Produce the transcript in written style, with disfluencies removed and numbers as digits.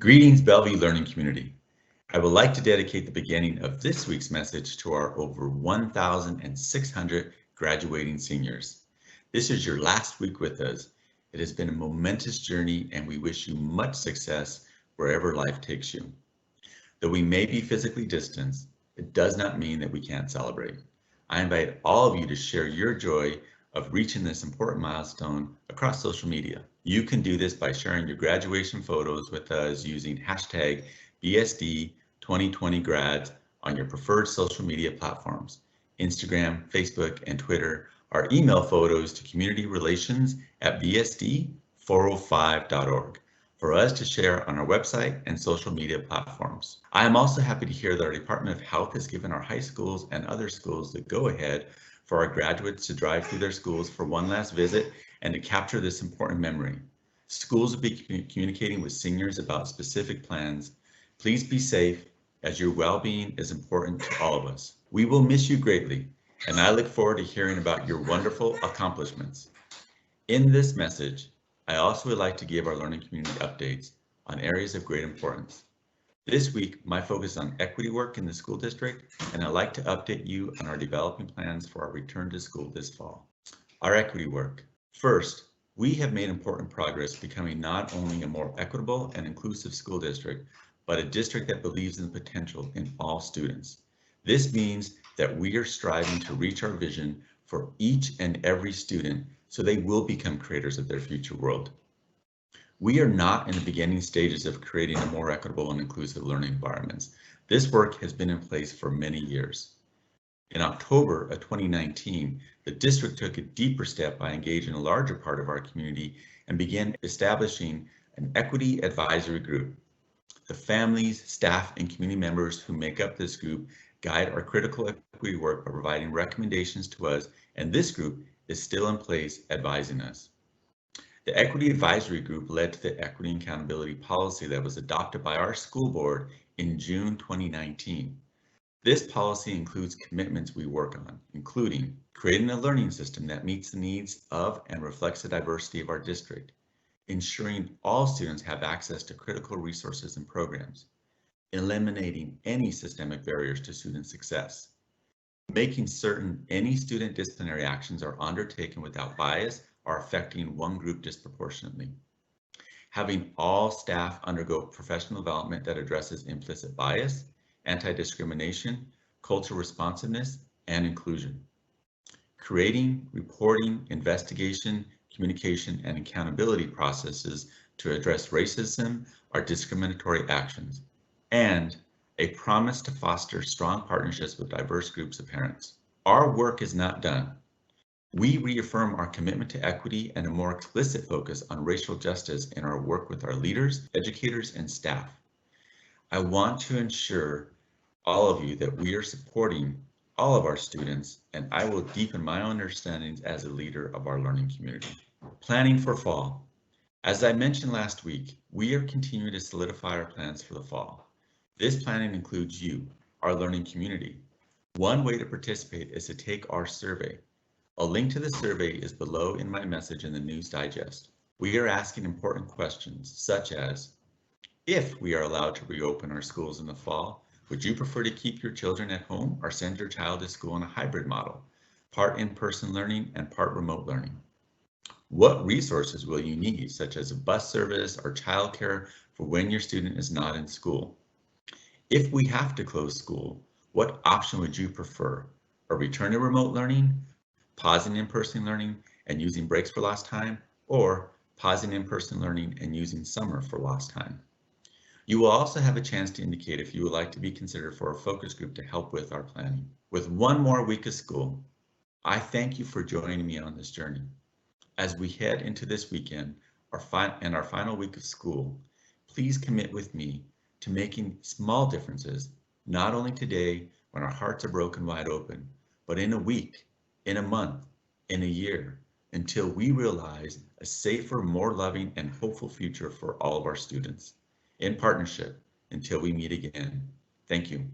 Greetings, Bellevue Learning Community. I would like to dedicate the beginning of this week's message to our over 1,600 graduating seniors. This is your last week with us. It has been a momentous journey and we wish you much success wherever life takes you. Though we may be physically distanced, it does not mean that we can't celebrate. I invite all of you to share your joy of reaching this important milestone across social media. You can do this by sharing your graduation photos with us using hashtag BSD2020grads on your preferred social media platforms, Instagram, Facebook, and Twitter, or email photos to communityrelations@bsd405.org for us to share on our website and social media platforms. I am also happy to hear that our Department of Health has given our high schools and other schools the go-ahead for our graduates to drive through their schools for one last visit and to capture this important memory. Schools will be communicating with seniors about specific plans. Please be safe, as your well-being is important to all of us. We will miss you greatly, and I look forward to hearing about your wonderful accomplishments. In this message, I also would like to give our learning community updates on areas of great importance. This week, my focus is on equity work in the school district, and I'd like to update you on our developing plans for our return to school this fall. Our equity work. First, we have made important progress becoming not only a more equitable and inclusive school district, but a district that believes in the potential in all students. This means that we are striving to reach our vision for each and every student so they will become creators of their future world. We are not in the beginning stages of creating a more equitable and inclusive learning environments. This work has been in place for many years. In October of 2019, the district took a deeper step by engaging a larger part of our community and began establishing an equity advisory group. The families, staff, and community members who make up this group guide our critical equity work by providing recommendations to us, and this group is still in place advising us. The Equity Advisory Group led to the Equity and Accountability Policy that was adopted by our school board in June 2019. This policy includes commitments we work on, including creating a learning system that meets the needs of and reflects the diversity of our district, ensuring all students have access to critical resources and programs, eliminating any systemic barriers to student success, making certain any student disciplinary actions are undertaken without bias are affecting one group disproportionately. Having all staff undergo professional development that addresses implicit bias, anti-discrimination, cultural responsiveness, and inclusion. Creating, reporting, investigation, communication, and accountability processes to address racism or discriminatory actions. And a promise to foster strong partnerships with diverse groups of parents. Our work is not done. We reaffirm our commitment to equity and a more explicit focus on racial justice in our work with our leaders, educators, and staff. I want to ensure all of you that we are supporting all of our students, and I will deepen my understandings as a leader of our learning community. Planning for fall. As I mentioned last week, we are continuing to solidify our plans for the fall. This planning includes you, our learning community. One way to participate is to take our survey. A link to the survey is below in my message in the News Digest. We are asking important questions such as, if we are allowed to reopen our schools in the fall, would you prefer to keep your children at home or send your child to school in a hybrid model, part in-person learning and part remote learning? What resources will you need, such as a bus service or childcare for when your student is not in school? If we have to close school, what option would you prefer? A return to remote learning, pausing in-person learning and using breaks for lost time, or pausing in-person learning and using summer for lost time? You will also have a chance to indicate if you would like to be considered for a focus group to help with our planning. With one more week of school, I thank you for joining me on this journey. As we head into this weekend our final week of school, please commit with me to making small differences, not only today when our hearts are broken wide open, but in a week, in a month, in a year, until we realize a safer, more loving, and hopeful future for all of our students. In partnership, until we meet again. Thank you.